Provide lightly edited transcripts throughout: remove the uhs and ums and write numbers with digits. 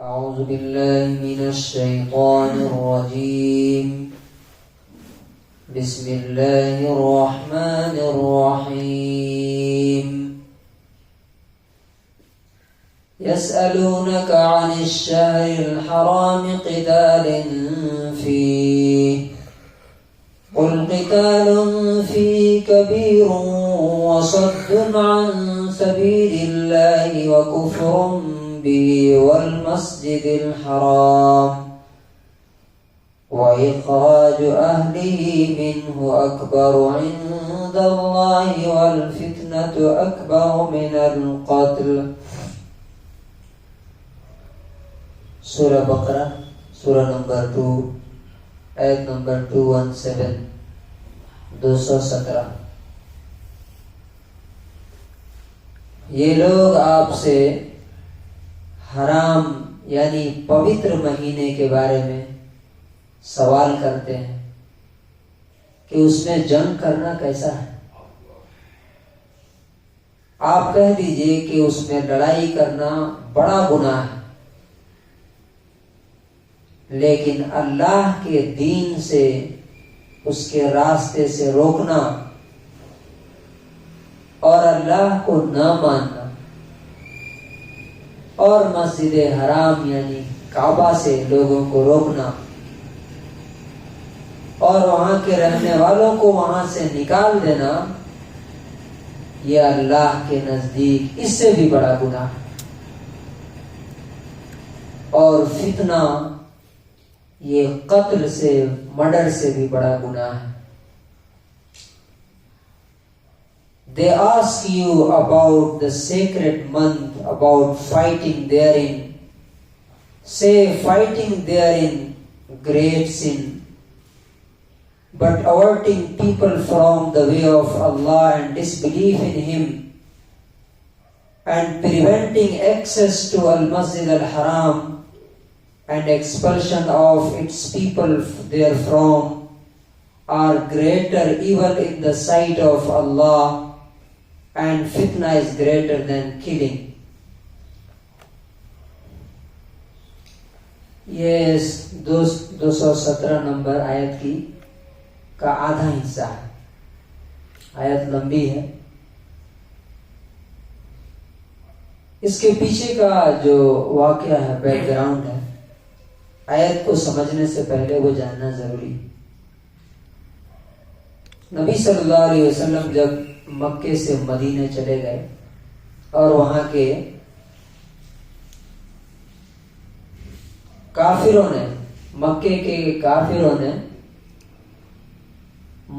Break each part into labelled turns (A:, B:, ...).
A: أعوذ بالله من الشيطان الرجيم. بسم الله الرحمن الرحيم. يسألونك عن الشهر الحرام قتال فيه قل قتال فيه كبير وصد عن سبيل الله وكفر به والمسجد الحرام وإخراج أهله منه أكبر عند الله والفتنة أكبر من القتل. سورہ بقرہ سورہ نمبر 2 آیت نمبر 217 217. یہ لوگ آپ سے حرام یعنی پوتر مہینے کے بارے میں سوال کرتے ہیں کہ اس میں جنگ کرنا کیسا ہے. آپ کہہ دیجئے کہ اس میں لڑائی کرنا بڑا گناہ ہے، لیکن اللہ کے دین سے، اس کے راستے سے روکنا اور اللہ کو نہ ماننا اور مسجد حرام یعنی کعبہ سے لوگوں کو روکنا اور وہاں کے رہنے والوں کو وہاں سے نکال دینا، یہ اللہ کے نزدیک اس سے بھی بڑا گناہ ہے. اور فتنہ یہ قتل سے، مرڈر سے بھی بڑا گناہ ہے. They ask you about the sacred month, about fighting therein. Say fighting therein great sin, but averting people from the way of Allah and disbelief in Him and preventing access to Al-Masjid Al-Haram and expulsion of its people therefrom are greater evil in the sight of Allah, and fitna is greater than killing. یہ 217 number آیت کی کا آدھا حصہ ہے. آیت لمبی ہے. اس کے پیچھے کا جو واقعہ ہے، بیک گراؤنڈ ہے، آیت کو سمجھنے سے پہلے وہ جاننا ضروری. نبی صلی اللہ علیہ وسلم جب مکے سے مدینے چلے گئے اور وہاں کے کافروں نے، مکے کے کافروں نے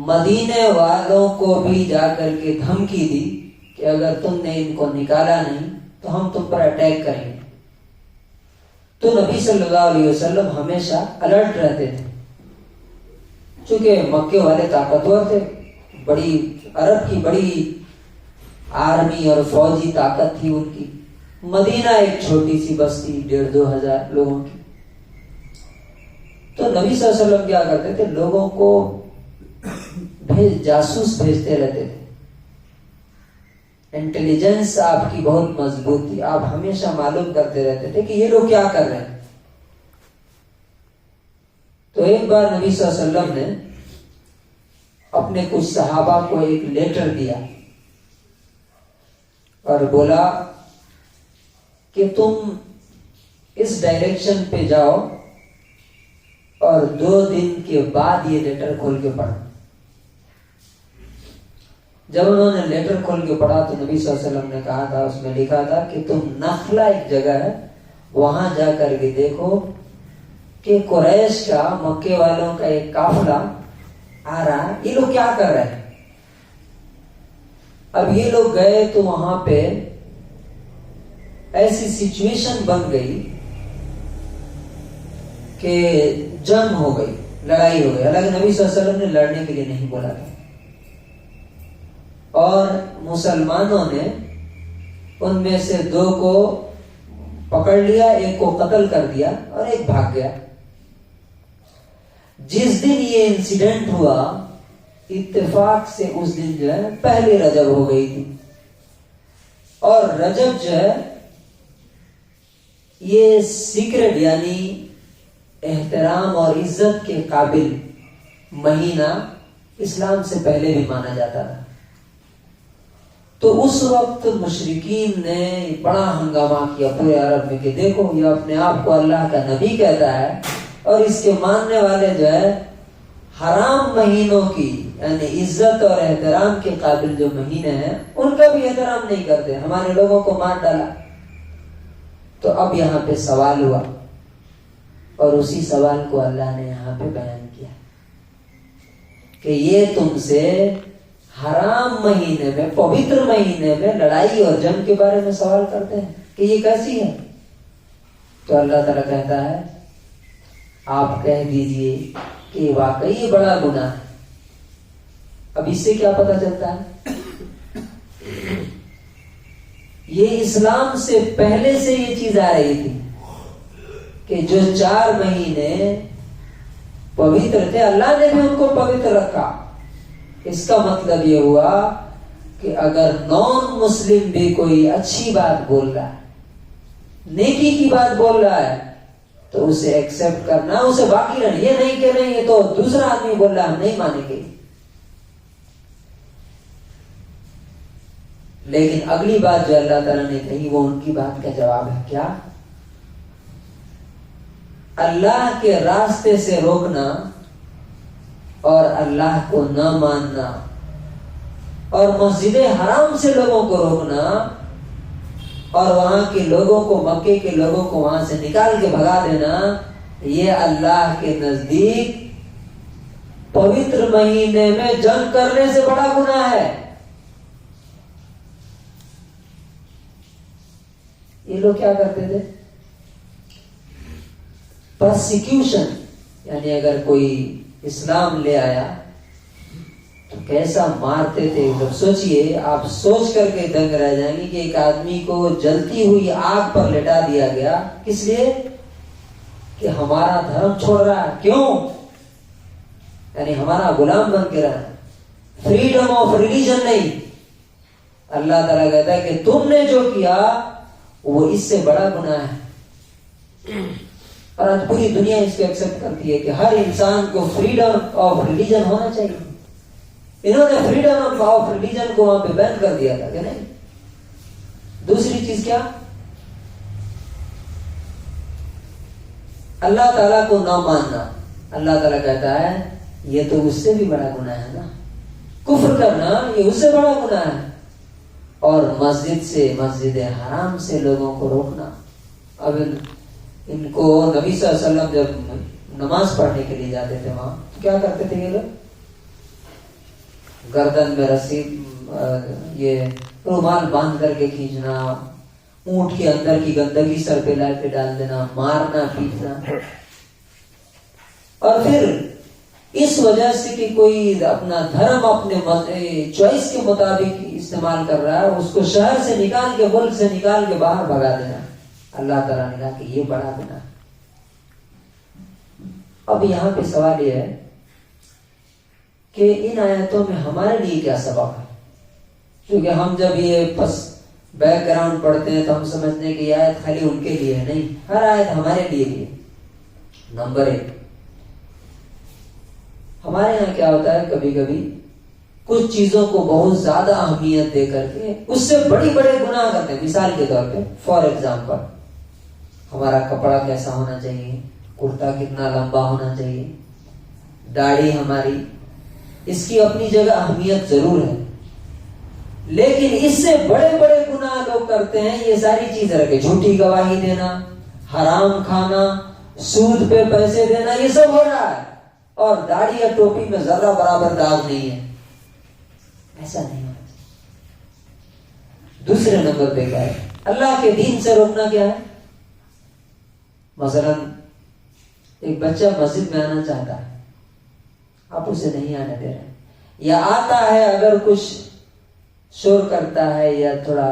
A: مدینے والوں کو بھی جا کر کے دھمکی دی کہ اگر تم نے ان کو نکالا نہیں تو ہم تم پر اٹیک کریں گے. تو نبی صلی اللہ علیہ وسلم ہمیشہ الرٹ رہتے تھے، چونکہ مکے والے طاقتور تھے، بڑی عرب کی بڑی آرمی اور فوجی طاقت تھی ان کی. مدینہ ایک چھوٹی سی بستی 1,500-2,000 لوگوں کی. تو نبی صلی اللہ علیہ وسلم کیا کرتے تھے، لوگوں کو جاسوس بھیجتے رہتے تھے. انٹیلیجنس آپ کی بہت مضبوط تھی، آپ ہمیشہ معلوم کرتے رہتے تھے کہ یہ لوگ کیا کر رہے ہیں. تو ایک بار نبی صلی اللہ علیہ وسلم نے اپنے کچھ صحابہ کو ایک لیٹر دیا اور بولا کہ تم اس ڈائریکشن پہ جاؤ اور 2 دن کے بعد یہ لیٹر کھول کے پڑھو. جب انہوں نے لیٹر کھول کے پڑھا تو نبی صلی اللہ علیہ وسلم نے کہا تھا، اس میں لکھا تھا کہ تم نخلہ ایک جگہ ہے وہاں جا کر کے دیکھو کہ قریش کا، مکے والوں کا ایک قافلہ آ رہا ہے، یہ لوگ کیا کر رہے ہیں. اب یہ لوگ گئے تو وہاں پہ ایسی سچویشن بن گئی کہ جنگ ہو گئی، لڑائی ہو گئی. حالانکہ نبی صلی اللہ علیہ وسلم نے لڑنے کے لیے نہیں بولا تھا. اور مسلمانوں نے ان میں سے 2 کو پکڑ لیا، ایک کو قتل کر دیا اور ایک بھاگ گیا. جس دن یہ انسیڈنٹ ہوا اتفاق سے اس دن جو ہے پہلی رجب ہو گئی تھی. اور رجب جو ہے یہ سیکرٹ یعنی احترام اور عزت کے قابل مہینہ اسلام سے پہلے بھی مانا جاتا تھا. تو اس وقت مشرکین نے بڑا ہنگامہ کیا پورے عرب میں کہ دیکھو یہ اپنے آپ کو اللہ کا نبی کہتا ہے اور اس کے ماننے والے جو ہے حرام مہینوں کی یعنی عزت اور احترام کے قابل جو مہینے ہیں ان کا بھی احترام نہیں کرتے, ہمارے لوگوں کو مار ڈالا. تو اب یہاں پہ سوال ہوا اور اسی سوال کو اللہ نے یہاں پہ بیان کیا کہ یہ تم سے حرام مہینے میں, پوتر مہینے میں لڑائی اور جنگ کے بارے میں سوال کرتے ہیں کہ یہ کیسی ہے. تو اللہ تعالیٰ کہتا ہے آپ کہہ دیجئے کہ واقعی یہ بڑا گناہ ہے. اب اس سے کیا پتہ چلتا ہے؟ یہ اسلام سے پہلے سے یہ چیز آ رہی تھی کہ جو 4 مہینے پوتر تھے اللہ نے بھی ان کو پوتر رکھا. اس کا مطلب یہ ہوا کہ اگر نان مسلم بھی کوئی اچھی بات بول رہا ہے, نیکی کی بات بول رہا ہے, تو اسے ایکسپٹ کرنا, اسے باقی رہنا. یہ نہیں کہ نہیں یہ تو دوسرا آدمی بول رہا ہے ہم نہیں مانیں گے. لیکن اگلی بات جو اللہ تعالیٰ نے کہی وہ ان کی بات کا جواب ہے. کیا؟ اللہ کے راستے سے روکنا اور اللہ کو نہ ماننا اور مسجد حرام سے لوگوں کو روکنا اور وہاں کے لوگوں کو, مکے کے لوگوں کو وہاں سے نکال کے بھگا دینا, یہ اللہ کے نزدیک پوتر مہینے میں جنگ کرنے سے بڑا گناہ ہے. یہ لوگ کیا کرتے تھے؟ پرسیکیوشن یعنی اگر کوئی اسلام لے آیا تو کیسا مارتے تھے. جب سوچئے, آپ سوچ کر کے دنگ رہ جائیں گے کہ ایک آدمی کو جلتی ہوئی آگ پر لٹا دیا گیا. کس لیے؟ کہ ہمارا دھرم چھوڑ رہا ہے. کیوں؟ یعنی ہمارا غلام بن کے رہا ہے. فریڈم آف ریلیجن نہیں. اللہ تعالیٰ کہتا ہے کہ تم نے جو کیا وہ اس سے بڑا گناہ ہے. اور آج پوری دنیا اس کو ایکسپٹ کرتی ہے کہ ہر انسان کو فریڈم آف ریلیجن ہونا چاہیے. انہوں نے فریڈم آف ریلیجن کو وہاں پہ بین کر دیا تھا کہ نہیں. دوسری چیز کیا؟ اللہ تعالیٰ کو نہ ماننا. اللہ تعالیٰ کہتا ہے یہ تو اس سے بھی بڑا گناہ ہے نا. کفر کرنا یہ اس سے بڑا گناہ ہے. اور مسجد سے, مسجد حرام سے لوگوں کو روکنا. اب ان کو نبی صلی اللہ علیہ وسلم جب نماز پڑھنے کے لیے جاتے تھے وہاں تو کیا کرتے تھے یہ لوگ؟ گردن میں رسی, یہ رومال باندھ کر کے کھینچنا, اونٹ کے اندر کی گندگی سر پہ لا کے ڈال دینا, مارنا پیٹنا. اور پھر اس وجہ سے کہ کوئی اپنا دھرم اپنے چوائس کے مطابق استعمال کر رہا ہے, اس کو شہر سے نکال کے, ملک سے نکال کے باہر بھگا دینا. اللہ تعالیٰ نے کہا کہ یہ بڑا گناہ. اب یہاں پہ سوال یہ ہے کہ ان آیتوں میں ہمارے لیے کیا سبق ہے؟ کیونکہ ہم جب یہ بیک گراؤنڈ پڑھتے ہیں تو ہم سمجھتے ہیں کہ یہ آیت خالی ان کے لیے ہے. نہیں, ہر آیت ہمارے لیے بھی ہے. نمبر 1, ہمارے یہاں کیا ہوتا ہے کبھی کبھی کچھ چیزوں کو بہت زیادہ اہمیت دے کر کے اس سے بڑے گناہ کرتے ہیں. مثال کے طور پہ فار ایگزامپل ہمارا کپڑا کیسا ہونا چاہیے, کرتا کتنا لمبا ہونا چاہیے, داڑھی ہماری, اس کی اپنی جگہ اہمیت ضرور ہے. لیکن اس سے بڑے گناہ لوگ کرتے ہیں. یہ ساری چیزیں رکھے, جھوٹی گواہی دینا, حرام کھانا, سود پہ پیسے دینا, یہ سب ہو رہا ہے. اور داڑھی یا ٹوپی میں ذرہ برابر داغ نہیں ہے. ایسا نہیں ہونا چاہیے. دوسرے نمبر پہ کیا ہے؟ اللہ کے دین سے روکنا کیا ہے؟ مثلا ایک بچہ مسجد میں آنا چاہتا ہے, آپ اسے نہیں آنے دے رہے, یا آتا ہے اگر کچھ شور کرتا ہے یا تھوڑا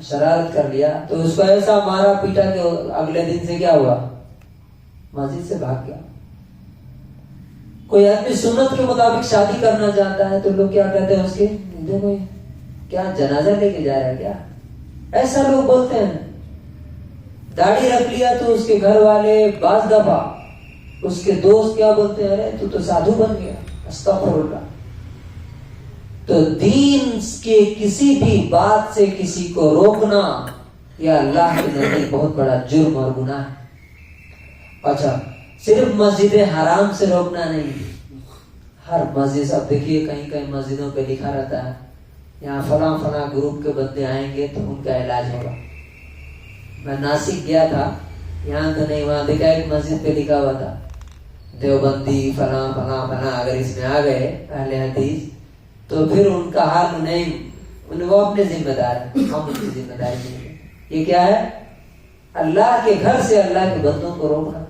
A: شرارت کر لیا تو اس کو ایسا مارا پیٹا کہ اگلے دن سے کیا ہوا؟ مسجد سے بھاگ گیا. کوئی آدمی سنت کے مطابق شادی کرنا چاہتا ہے تو لوگ کیا کہتے ہیں اس کے, دیکھو کیا جنازہ لے کے جا رہا ہے کیا, ایسا لوگ بولتے ہیں. داڑھی رکھ لیا تو اس کے گھر والے بعض دفعہ اس کے دوست کیا بولتے ہیں، ارے تو سادھو بن گیا، استغفر اللہ۔ تو دین کے کسی بھی بات سے کسی کو روکنا یہ اللہ کے نزدیک بہت بڑا جرم اور گناہ ہے۔ اچھا، صرف مسجد حرام سے روکنا نہیں، ہر مسجد، اب دیکھیے کہیں کہیں مسجدوں پہ لکھا رہتا ہے یہاں فلاں فلاں گروپ کے بندے آئیں گے تو ان کا علاج ہوگا۔ میں ناسک گیا تھا، یہاں تو نہیں، وہاں دیکھا ایک مسجد پہ لکھا ہوا تھا دیوبندی فلاں فلاں فلاں اگر اس میں آ گئے اہل حدیث تو پھر ان کا حال نہیں، وہ اپنے ذمہ دار ہیں، ہم ان کی ذمہ داری نہیں ہے۔ یہ کیا ہے؟ اللہ کے گھر سے اللہ کے بندوں کو روکنا۔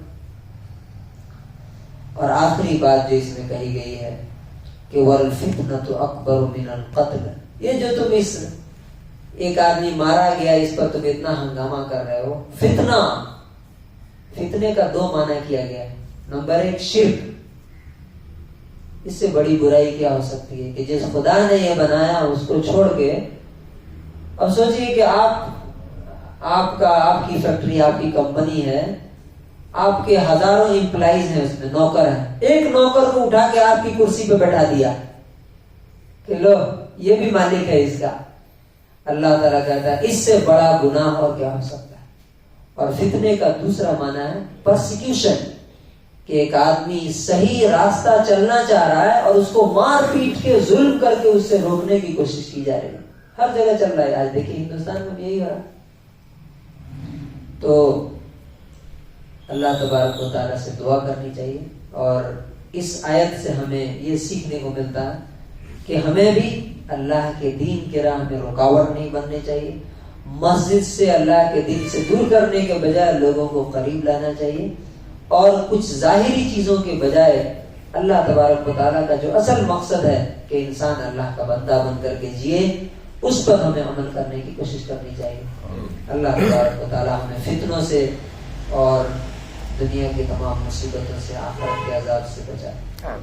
A: اور آخری بات جو اس میں کہی گئی ہے کہ وَالْفِتْنَةُ أَكْبَرُ مِنَ الْقَتْلِ، یہ جو تم اس ایک آدمی مارا گیا اس پر تم اتنا ہنگامہ کر رہے ہو، فتنہ، فتنے کا دو معنی کیا گیا ہے۔ نمبر ایک شرک، اس سے بڑی برائی کیا ہو سکتی ہے کہ جس خدا نے یہ بنایا اس کو چھوڑ کے، اب سوچئے کہ آپ کی فیکٹری، آپ کی کمپنی ہے، آپ کے ہزاروں امپلائیز ہیں، اس میں نوکر ہیں، ایک نوکر کو اٹھا کے آپ کی کرسی پہ بیٹھا دیا کہ لو یہ بھی مالک ہے اس کا۔ اللہ تعالیٰ کہتا ہے اس سے بڑا گناہ اور کیا ہو سکتا ہے۔ اور فتنے کا دوسرا معنی ہے پرسیکیوشن، کہ ایک آدمی صحیح راستہ چلنا چاہ رہا ہے اور اس کو مار پیٹ کے ظلم کر کے اس سے روکنے کی کوشش کی جا رہی ہے۔ ہر جگہ چل رہا ہے، آج دیکھیے ہندوستان میں بھی یہی ہو رہا ہے۔ تو اللہ تبارک و تعالیٰ سے دعا کرنی چاہیے، اور اس آیت سے ہمیں یہ سیکھنے کو ملتا ہے کہ ہمیں بھی اللہ کے دین کے راہ میں رکاوٹ نہیں بننے چاہیے، مسجد سے اللہ کے دین سے دور کرنے کے بجائے لوگوں کو قریب لانا چاہیے، اور کچھ ظاہری چیزوں کے بجائے اللہ تبارک و تعالیٰ کا جو اصل مقصد ہے کہ انسان اللہ کا بندہ بن کر کے جیے، اس پر ہمیں عمل کرنے کی کوشش کرنی چاہیے۔ اللہ تبارک و تعالیٰ ہمیں فتنوں سے اور دنیا کی تمام مصیبتوں سے، آخرت کے عذاب سے بچائے۔